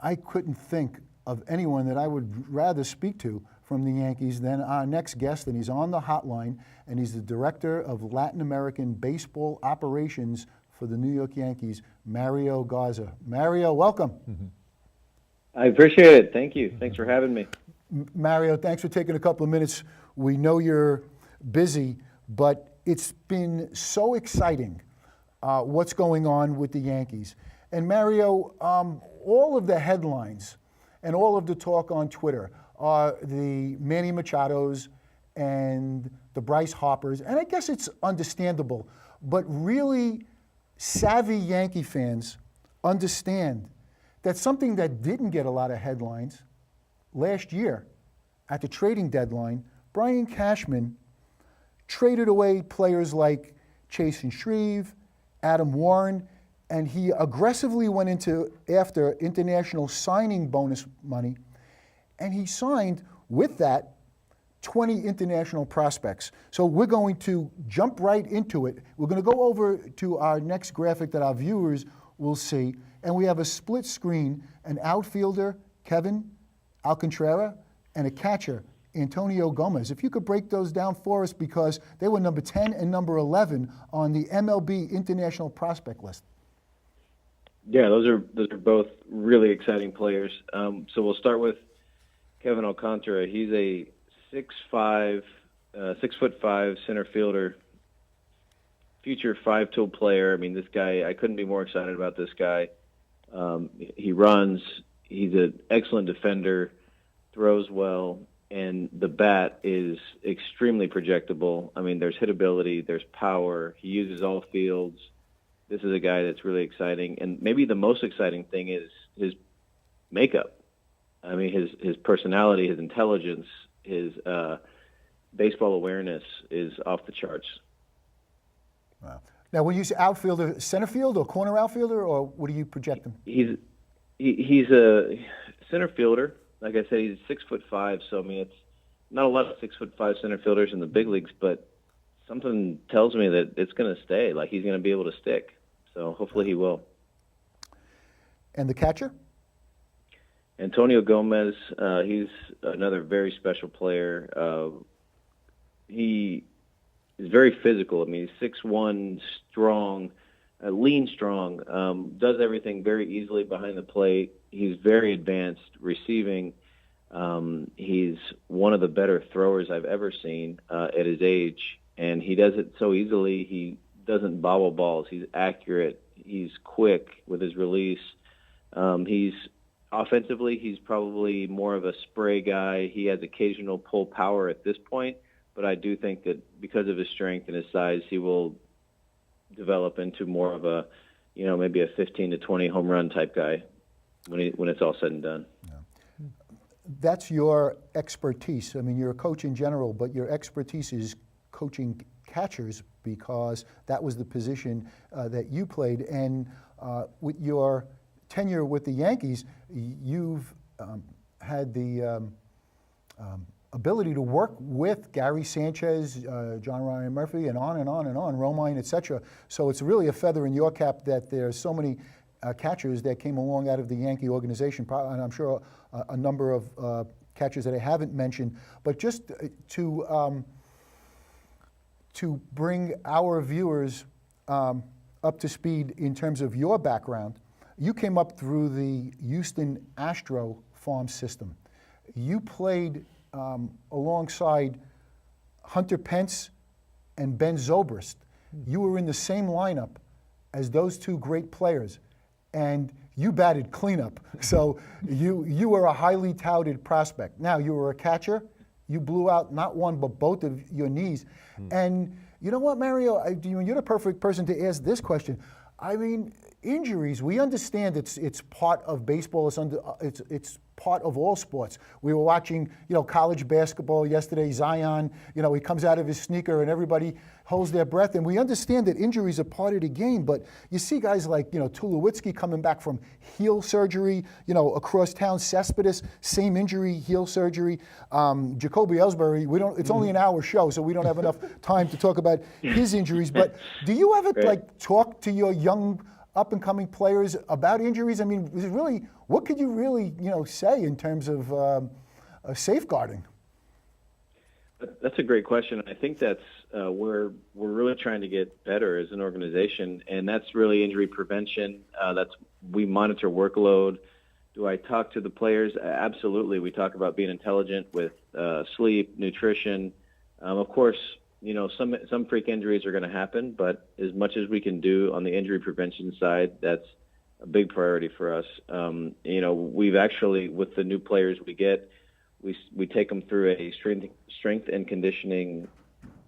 I couldn't think of anyone that I would rather speak to from the Yankees than our next guest, and he's on the hotline, and he's the Director of Latin American Baseball Operations for the New York Yankees, Mario Garza. Mario, welcome. I appreciate it. Thank you. Thanks for having me. Mario, thanks for taking a couple of minutes. We know you're busy, but it's been so exciting what's going on with the Yankees. And Mario, all of the headlines and all of the talk on Twitter are the Manny Machados and the Bryce Harpers, and I guess it's understandable, but really savvy Yankee fans understand that something that didn't get a lot of headlines last year at the trading deadline, Brian Cashman traded away players like Chasen Shreve, Adam Warren, and he aggressively went after international signing bonus money, and he signed with that 20 international prospects. So we're going to jump right into it. We're going to go over to our next graphic that our viewers will see, and we have a split screen, an outfielder, Kevin Alcantara, and a catcher, Antonio Gomez. If you could break those down for us, because they were number 10 and number 11 on the MLB International Prospect List. Yeah, those are both really exciting players. So we'll start with Kevin Alcantara. He's a 6'5" center fielder, future five-tool player. I mean, this guy, I couldn't be more excited about this guy. He runs. He's an excellent defender, throws well, and the bat is extremely projectable. I mean, there's hittability, there's power. He uses all fields. This is a guy that's really exciting. And maybe the most exciting thing is his makeup. I mean, his personality, his intelligence, his baseball awareness is off the charts. Wow. Now, when you say outfielder, center field or corner outfielder, or what do you project him? He's a center fielder. Like I said, he's 6'5", so I mean, it's not a lot of 6'5" center fielders in the big leagues, but something tells me that it's going to stay. Like, he's going to be able to stick. So hopefully he will. And the catcher? Antonio Gomez. He's another very special player. He is very physical. I mean, he's 6'1", strong, lean strong, does everything very easily behind the plate. He's very advanced receiving. He's one of the better throwers I've ever seen at his age, and he does it so easily. He doesn't bobble balls. He's accurate. He's quick with his release. He's offensively, he's probably more of a spray guy. He has occasional pull power at this point, but I do think that because of his strength and his size, he will develop into more of a, maybe a 15 to 20 home run type guy when it's all said and done. Yeah. That's your expertise. I mean, you're a coach in general, but your expertise is coaching catchers, because that was the position that you played. And with your tenure with the Yankees, you've had the ability to work with Gary Sanchez, John Ryan Murphy, and on and on and on, Romine, etc. So it's really a feather in your cap that there's so many catchers that came along out of the Yankee organization, and I'm sure a number of catchers that I haven't mentioned. But just to bring our viewers up to speed in terms of your background, you came up through the Houston Astro farm system. You played alongside Hunter Pence and Ben Zobrist. You were in the same lineup as those two great players, and you batted cleanup. So you were a highly touted prospect. Now, you were a catcher. You blew out not one but both of your knees. And you know what, Mario? You're the perfect person to ask this question. I mean, injuries, we understand it's part of baseball. It's part of all sports. We were watching, college basketball yesterday. Zion, he comes out of his sneaker and everybody holds their breath. And we understand that injuries are part of the game. But you see guys like, Tulowitzki coming back from heel surgery, across town. Cespedes, same injury, heel surgery. Jacoby Ellsbury, it's only an hour show, so we don't have enough time to talk about his injuries. But do you ever talk to your young up-and-coming players about injuries? I mean, is it really what could you really, say in terms of safeguarding? That's a great question. I think that's where we're really trying to get better as an organization, and that's really injury prevention. We monitor workload. Do I talk to the players? Absolutely. We talk about being intelligent with sleep, nutrition. Of course, some freak injuries are going to happen, but as much as we can do on the injury prevention side, that's a big priority for us. We've actually, with the new players we get, we take them through a strength and conditioning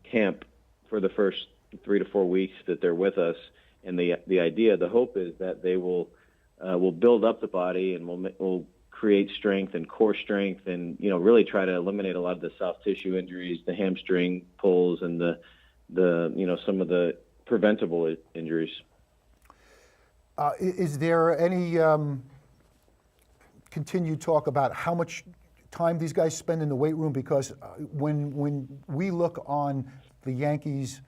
camp for the first 3 to 4 weeks that they're with us. And the hope is that they will build up the body and will create strength and core strength, and really try to eliminate a lot of the soft tissue injuries, the hamstring pulls, and the some of the preventable injuries. Is there any continued talk about how much time these guys spend in the weight room? Because when we look on the Yankees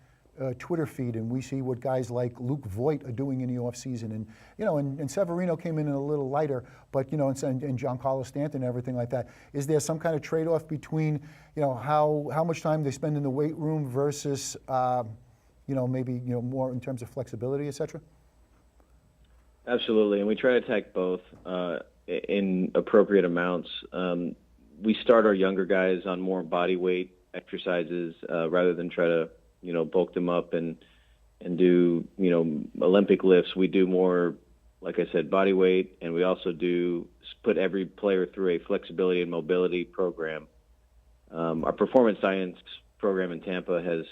Twitter feed and we see what guys like Luke Voigt are doing in the offseason, and and Severino came in a little lighter, but and Giancarlo Stanton and everything like that. Is there some kind of trade-off between how much time they spend in the weight room versus maybe more in terms of flexibility, etc.? Absolutely, and we try to attack both in appropriate amounts. We start our younger guys on more body weight exercises rather than try to bulk them up and do Olympic lifts. We do more, like I said, body weight, and we also do put every player through a flexibility and mobility program. Our performance science program in Tampa has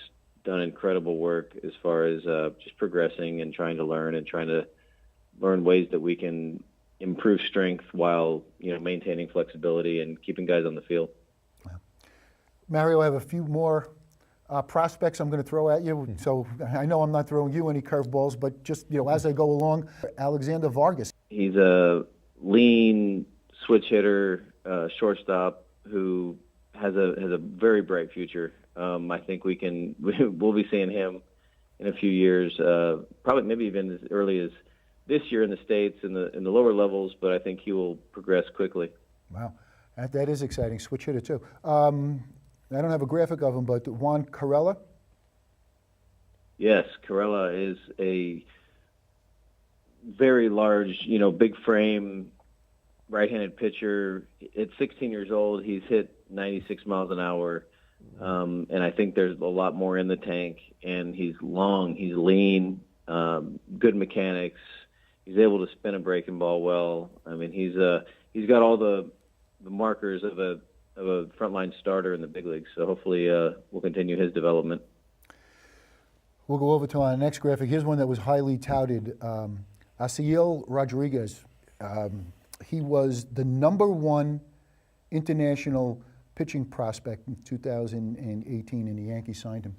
done incredible work as far as just progressing and trying to learn ways that we can improve strength while maintaining flexibility and keeping guys on the field. Mario, I have a few more prospects I'm going to throw at you. So I know I'm not throwing you any curveballs, but just as I go along, Alexander Vargas. He's a lean switch hitter, shortstop who has a very bright future. I think we'll be seeing him in a few years, probably maybe even as early as this year in the States in the lower levels, but I think he will progress quickly. Wow, that is exciting. Switch hitter too. I don't have a graphic of him, but Juan Carrella? Yes, Carrella is a very large, big frame, right-handed pitcher. At 16 years old, he's hit 96 miles an hour, and I think there's a lot more in the tank. And he's long, he's lean, good mechanics. He's able to spin a breaking ball well. I mean, he's got all the markers of a frontline starter in the big leagues. So hopefully we'll continue his development. We'll go over to our next graphic. Here's one that was highly touted. Asiel Rodriguez. He was the #1 international pitching prospect in 2018, and the Yankees signed him.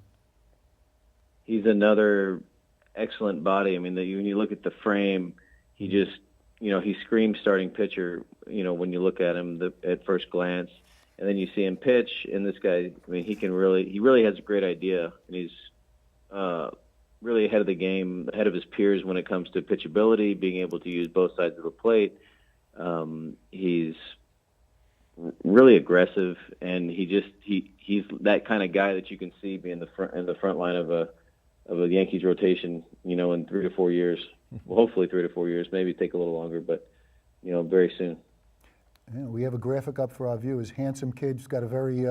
He's another excellent body. I mean, when you look at the frame, he just, he screams starting pitcher, when you look at him at first glance. And then you see him pitch, and this guy, I mean, he really has a great idea, and he's really ahead of the game, ahead of his peers when it comes to pitchability, being able to use both sides of the plate. He's really aggressive, and he's that kind of guy that you can see being in the front line of a Yankees rotation, in 3 to 4 years. Well, hopefully 3 to 4 years, maybe take a little longer, but very soon. Yeah, we have a graphic up for our viewers. Handsome kid, he's got a very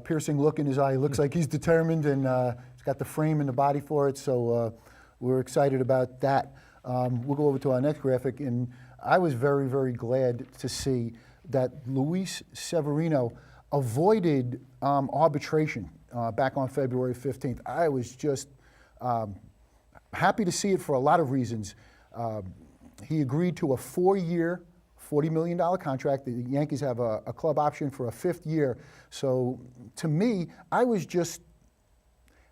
piercing look in his eye. He looks like he's determined, and he's got the frame and the body for it, so we're excited about that. We'll go over to our next graphic, and I was very, very glad to see that Luis Severino avoided arbitration back on February 15th. I was just happy to see it for a lot of reasons. He agreed to a 4-year, $40 million contract. The Yankees have a club option for a 5th year. So to me, I was just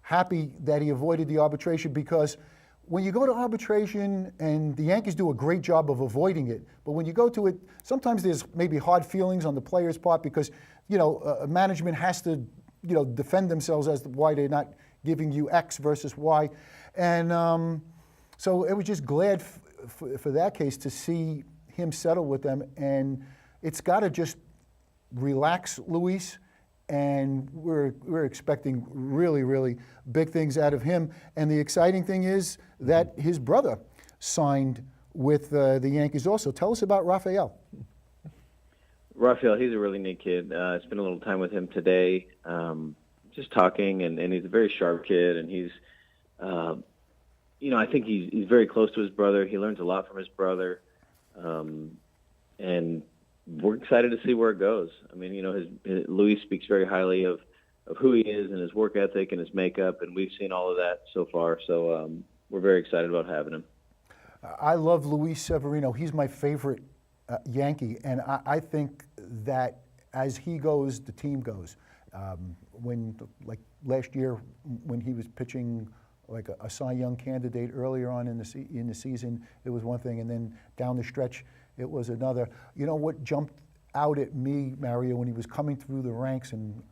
happy that he avoided the arbitration, because when you go to arbitration, and the Yankees do a great job of avoiding it, but when you go to it, sometimes there's maybe hard feelings on the players' part, because management has to defend themselves as to why they're not giving you X versus Y. And so it was just glad for that case to see him settle with them, and it's got to just relax Luis, and we're expecting really, really big things out of him. And the exciting thing is that his brother signed with the Yankees also. Tell us about Rafael. Rafael, he's a really neat kid. Spent a little time with him today, just talking, and he's a very sharp kid, and he's, I think he's very close to his brother. He learns a lot from his brother, and we're excited to see where it goes. I mean, Luis speaks very highly of who he is and his work ethic and his makeup, and we've seen all of that so far. So we're very excited about having him. I love Luis Severino. He's my favorite Yankee, and I think that as he goes, the team goes. Like last year, when he was pitching like a Cy Young candidate earlier on in the season, it was one thing, and then down the stretch, it was another. You know what jumped out at me, Mario, when he was coming through the ranks, and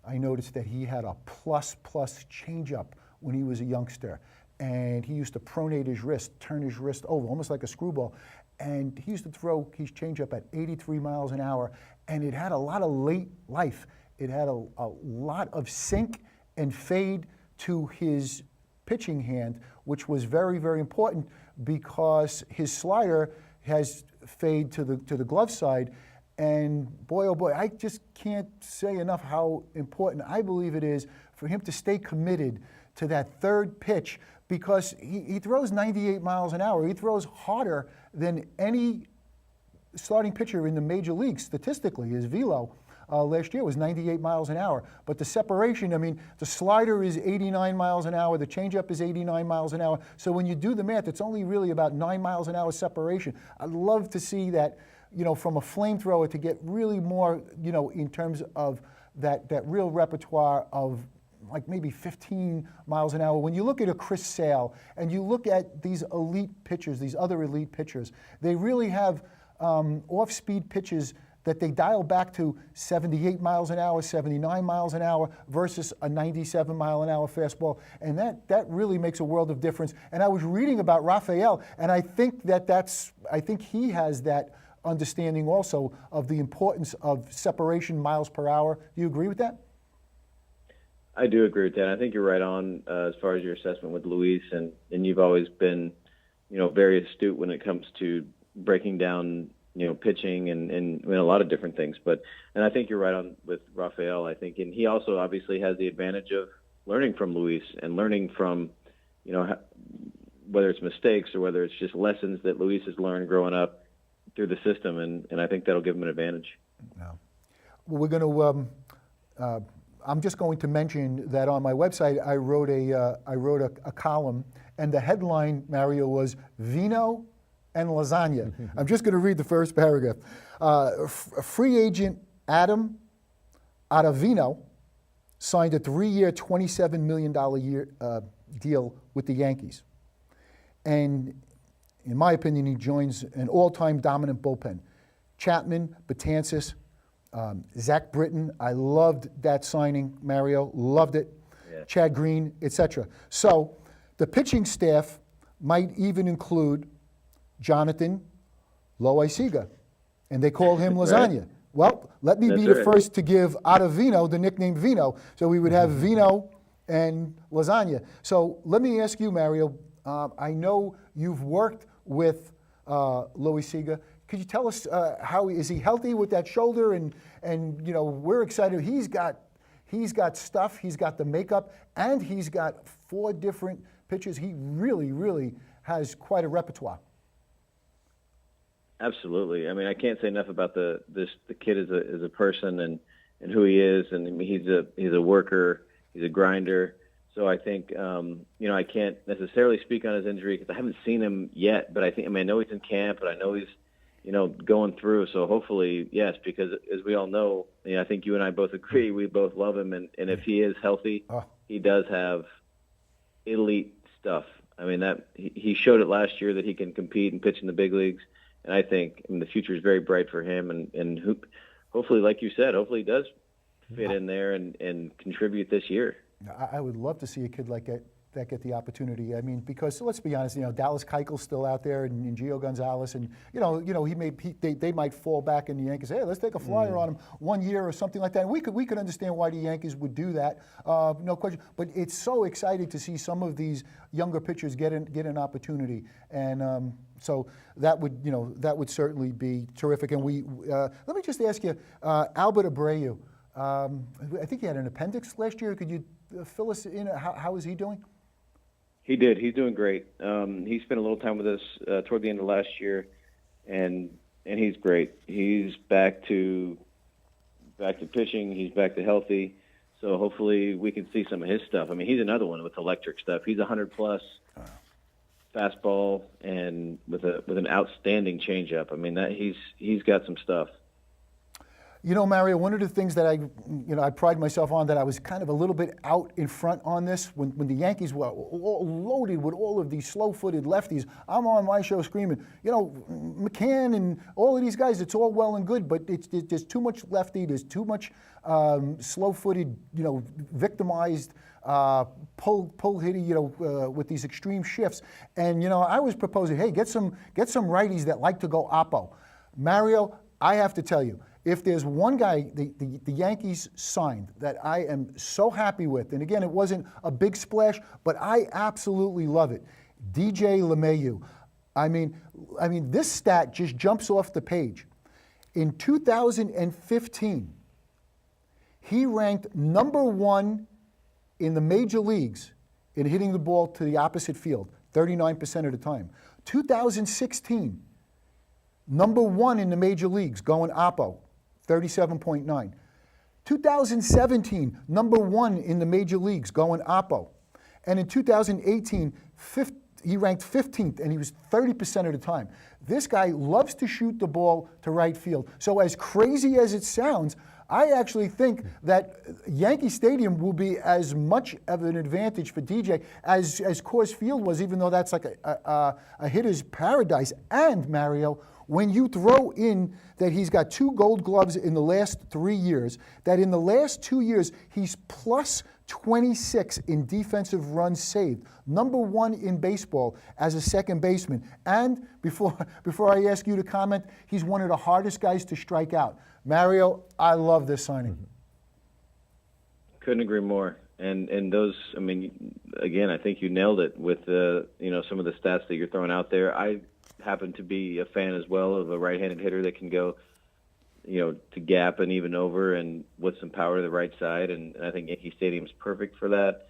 I noticed that he had a plus changeup when he was a youngster, and he used to pronate his wrist, turn his wrist over, almost like a screwball, and he used to throw his changeup at 83 miles an hour, and it had a lot of late life. It had a lot of sink and fade to his pitching hand, which was very, very important because his slider has fade to the glove side. And boy, oh boy, I just can't say enough how important I believe it is for him to stay committed to that third pitch, because he throws 98 miles an hour. He throws harder than any starting pitcher in the major leagues statistically. His velo last year was 98 miles an hour. But the separation, I mean, the slider is 89 miles an hour, the changeup is 89 miles an hour. So when you do the math, it's only really about 9 miles an hour separation. I'd love to see that, from a flamethrower to get really more, in terms of that real repertoire of like maybe 15 miles an hour. When you look at a Chris Sale and you look at these elite pitchers, these other elite pitchers, they really have off-speed pitches that they dial back to 78 miles an hour, 79 miles an hour versus a 97 mile an hour fastball. And that really makes a world of difference. And I was reading about Rafael, and I think I think he has that understanding also of the importance of separation miles per hour. Do you agree with that? I do agree with that. I think you're right on as far as your assessment with Luis, and you've always been, very astute when it comes to breaking down, pitching and a lot of different things. And I think you're right on with Rafael. I think, and he also obviously has the advantage of learning from Luis and learning from, whether it's mistakes or whether it's just lessons that Luis has learned growing up through the system, and I think that'll give him an advantage. Yeah. Well, we're going to. I'm just going to mention that on my website I wrote a column, and the headline, Mario, was Vino and Lasagna. I'm just going to read the first paragraph. Free agent Adam Ottavino signed a 3-year, $27 million deal with the Yankees. And in my opinion, he joins an all-time dominant bullpen. Chapman, Betances, Zach Britton, I loved that signing, Mario, loved it. Yeah. Chad Green, etc. So the pitching staff might even include Jonathan Loaiziga, and they call him Lasagna. Right. Well, let me be the first to give Ottavino the nickname Vino, so we would have Vino and Lasagna. So let me ask you, Mario, I know you've worked with Loaiziga. Could you tell us how is he healthy with that shoulder? And we're excited. He's got stuff. He's got the makeup, and he's got 4 different pitches. He really, really has quite a repertoire. Absolutely. I mean, I can't say enough about the kid as a person and who he is. And I mean, he's a worker. He's a grinder. So I think I can't necessarily speak on his injury because I haven't seen him yet. But I know he's in camp, but I know he's going through. So hopefully, yes, because as we all know, I think you and I both agree, we both love him. And if he is healthy, he does have elite stuff. I mean, that he showed it last year that he can compete and pitch in the big leagues. And I think the future is very bright for him. And hopefully, like you said, hopefully he does fit in there and contribute this year. I would love to see a kid like that that get the opportunity. I mean, because let's be honest, Dallas Keuchel's still out there, and Gio Gonzalez, and they might fall back in the Yankees. Hey, let's take a flyer on him 1 year or something like that. And we could understand why the Yankees would do that, no question. But it's so exciting to see some of these younger pitchers get an opportunity, and so that would certainly be terrific. And let me just ask you, Albert Abreu. I think he had an appendix last year. Could you fill us in? How is he doing? He did. He's doing great. He spent a little time with us toward the end of last year, and he's great. He's back to pitching. He's back to healthy. So hopefully we can see some of his stuff. I mean, he's another one with electric stuff. He's 100+ fastball and with an outstanding changeup. I mean, he's got some stuff. Mario, one of the things that I pride myself on, that I was kind of a little bit out in front on this when the Yankees were all loaded with all of these slow-footed lefties. I'm on my show screaming, McCann and all of these guys, it's all well and good, but there's too much lefty, there's too much slow-footed, victimized, pull hitty, with these extreme shifts. And, I was proposing, hey, get some righties that like to go oppo. Mario, I have to tell you, if there's one guy the Yankees signed that I am so happy with, and again, it wasn't a big splash, but I absolutely love it, DJ LeMahieu. I mean, this stat just jumps off the page. In 2015, he ranked #1 in the major leagues in hitting the ball to the opposite field, 39% of the time. 2016, #1 in the major leagues going oppo, 37.9. 2017, #1 in the major leagues going oppo. And in 2018, he ranked 15th, and he was 30% of the time. This guy loves to shoot the ball to right field. So as crazy as it sounds, I actually think that Yankee Stadium will be as much of an advantage for DJ as Coors Field was, even though that's like a hitter's paradise. And Mario, when you throw in that he's got 2 Gold Gloves in the last 3 years, that in the last 2 years he's plus 26 in defensive runs saved, #1 in baseball as a second baseman. And before I ask you to comment, he's one of the hardest guys to strike out. Mario, I love this signing. Couldn't agree more. And those, I mean, again, I think you nailed it with some of the stats that you're throwing out there. I happen to be a fan as well of a right-handed hitter that can go, to gap and even over and with some power to the right side. And I think Yankee Stadium's perfect for that.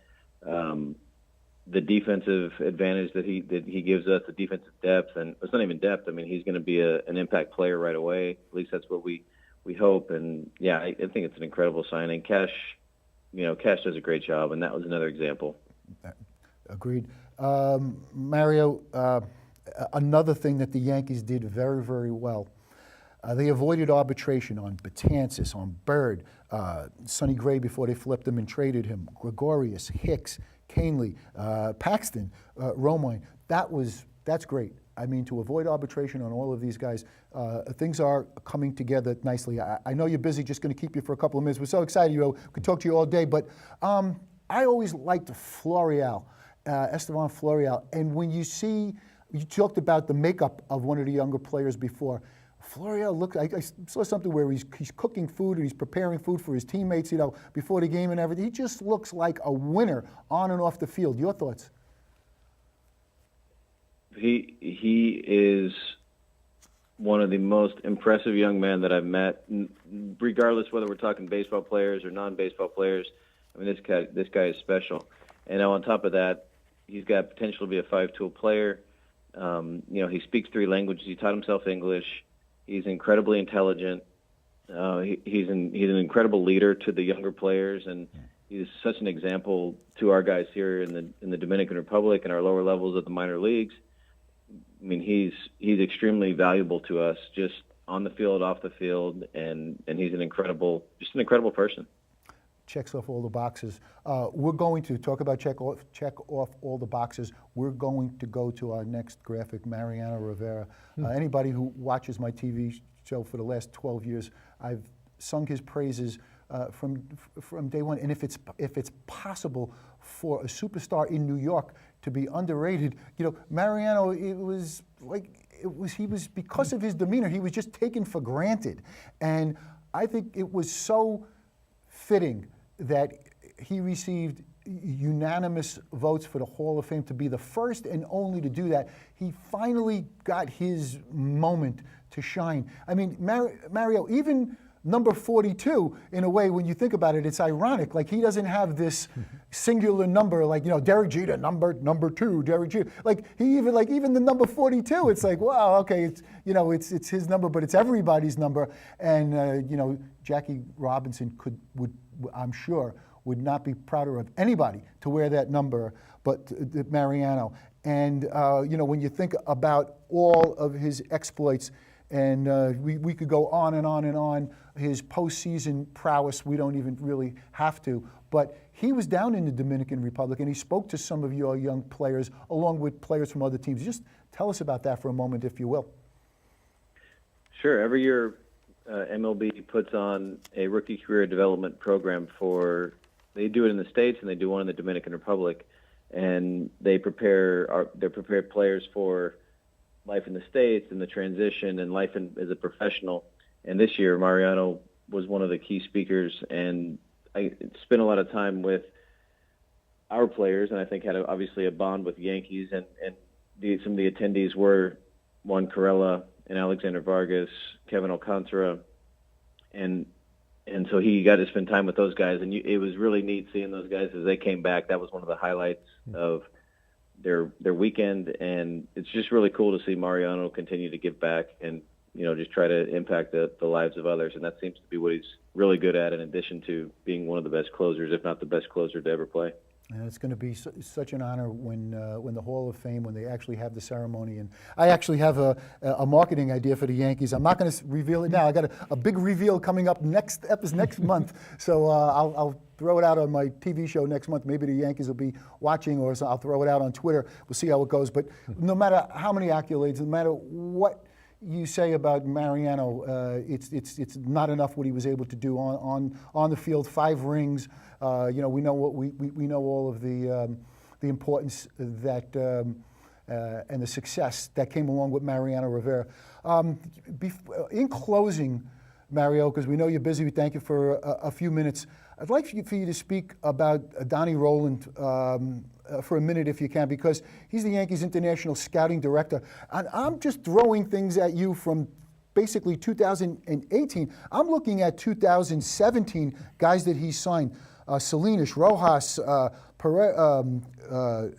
The defensive advantage that he gives us, the defensive depth, and it's not even depth. I mean, he's going to be an impact player right away. At least that's what we hope. And yeah, I think it's an incredible signing. Cash does a great job, and that was another example. Agreed. Mario, another thing that the Yankees did very, very well, they avoided arbitration on Betances, on Bird, Sonny Gray before they flipped him and traded him, Gregorius, Hicks, Canely, Paxton, Romine. That's great. I mean, to avoid arbitration on all of these guys, things are coming together nicely. I know you're busy, just going to keep you for a couple of minutes. We're so excited, we could talk to you all day, but I always liked Florial, Estevan Florial, and when you talked about the makeup of one of the younger players before. Florial I saw something where he's cooking food and he's preparing food for his teammates, before the game and everything. He just looks like a winner on and off the field. Your thoughts? He is one of the most impressive young men that I've met, regardless whether we're talking baseball players or non-baseball players. I mean, this guy is special. And now on top of that, he's got potential to be a 5-tool player. He speaks 3 languages. He taught himself English. He's incredibly intelligent. He's an incredible leader to the younger players, and he's such an example to our guys here in the Dominican Republic and our lower levels of the minor leagues. I mean, he's extremely valuable to us, just on the field, off the field, and he's an incredible person. Checks off all the boxes. We're going to talk about check off all the boxes. We're going to go to our next graphic, Mariano Rivera. Anybody who watches my TV show for the last 12 years, I've sung his praises from day one. And if it's possible for a superstar in New York to be underrated, Mariano, he was because of his demeanor, he was just taken for granted. And I think it was so fitting that he received unanimous votes for the Hall of Fame, to be the first and only to do that. He finally got his moment to shine. I mean, Mario, even number 42, in a way, when you think about it, it's ironic. Like, he doesn't have this singular number, like, Derek Jeter, number 2, Derek Jeter. Like, even the number 42, it's like, wow, okay, it's his number, but it's everybody's number. And, Jackie Robinson I'm sure, would not be prouder of anybody to wear that number but Mariano. And, when you think about all of his exploits, and we could go on and on and on, his postseason prowess, we don't even really have to. But he was down in the Dominican Republic, and he spoke to some of your young players, along with players from other teams. Just tell us about that for a moment, if you will. Sure. Every year, MLB puts on a rookie career development program they do it in the States, and they do one in the Dominican Republic. And they prepare players for life in the States and the transition and life as a professional. And this year, Mariano was one of the key speakers, and I spent a lot of time with our players, and I think had obviously a bond with the Yankees. And some of the attendees were Juan Corella and Alexander Vargas, Kevin Alcantara, and so he got to spend time with those guys, and it was really neat seeing those guys as they came back. That was one of the highlights of their weekend, and it's just really cool to see Mariano continue to give back and just try to impact the lives of others. And that seems to be what he's really good at, in addition to being one of the best closers, if not the best closer to ever play. And it's going to be such an honor when the Hall of Fame, when they actually have the ceremony. And I actually have a marketing idea for the Yankees. I'm not going to reveal it now. I got a big reveal coming up next month. So I'll throw it out on my TV show next month. Maybe the Yankees will be watching, or I'll throw it out on Twitter. We'll see how it goes. But no matter how many accolades, no matter what you say about Mariano, it's not enough what he was able to do on the field. 5 rings. We know we know all of the importance that and the success that came along with Mariano Rivera. In closing, Mario, because we know you're busy, we thank you for a few minutes. I'd like for you to speak about Donnie Rowland for a minute, if you can, because he's the Yankees International Scouting Director. And I'm just throwing things at you from basically 2018. I'm looking at 2017 guys that he signed. Salinas, Rojas,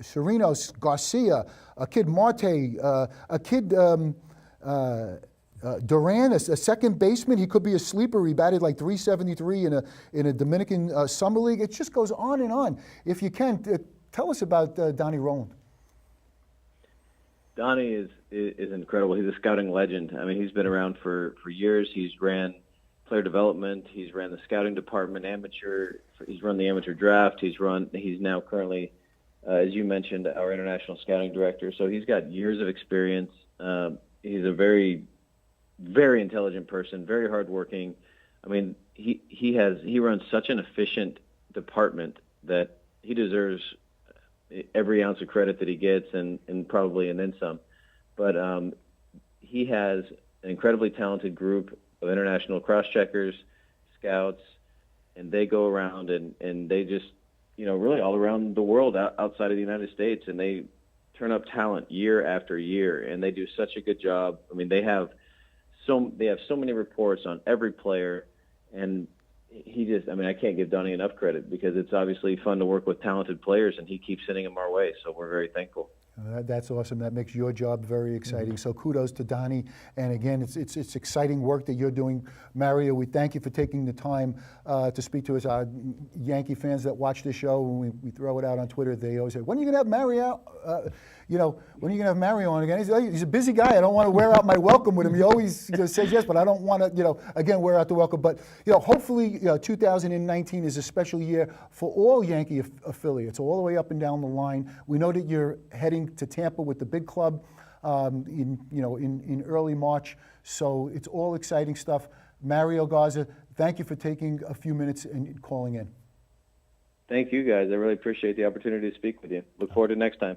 Serenos, Garcia, a kid Marte, a kid Duran, a second baseman. He could be a sleeper. He batted like .373 in a Dominican summer league. It just goes on and on. If you can, tell us about Donnie Rowland. Donnie is incredible. He's a scouting legend. I mean, he's been around for years. He's ran player development. He's ran the scouting department, amateur. He's run the amateur draft. He's now currently, as you mentioned, our international scouting director. So he's got years of experience. He's a very, very intelligent person, very hardworking. I mean, he runs such an efficient department that he deserves every ounce of credit that he gets, and probably and then some. But he has an incredibly talented group of international cross-checkers, scouts, and they go around and they just, really all around the world outside of the United States, and they turn up talent year after year, and they do such a good job. I mean, they have so many reports on every player, and I can't give Donnie enough credit, because it's obviously fun to work with talented players, and he keeps sending them our way, so we're very thankful. That's awesome. That makes your job very exciting. So kudos to Donnie. And again, it's exciting work that you're doing. Mario, we thank you for taking the time to speak to us. Our Yankee fans that watch this show, when we throw it out on Twitter, they always say, when are you going to have Mario? When are you going to have Mario on again? He's a busy guy. I don't want to wear out my welcome with him. He always says yes, but I don't want to, again, wear out the welcome. But, hopefully 2019 is a special year for all Yankee affiliates, all the way up and down the line. We know that you're heading to Tampa with the big club in early March. So it's all exciting stuff. Mario Garza, thank you for taking a few minutes and calling in. Thank you, guys. I really appreciate the opportunity to speak with you. Look forward to next time.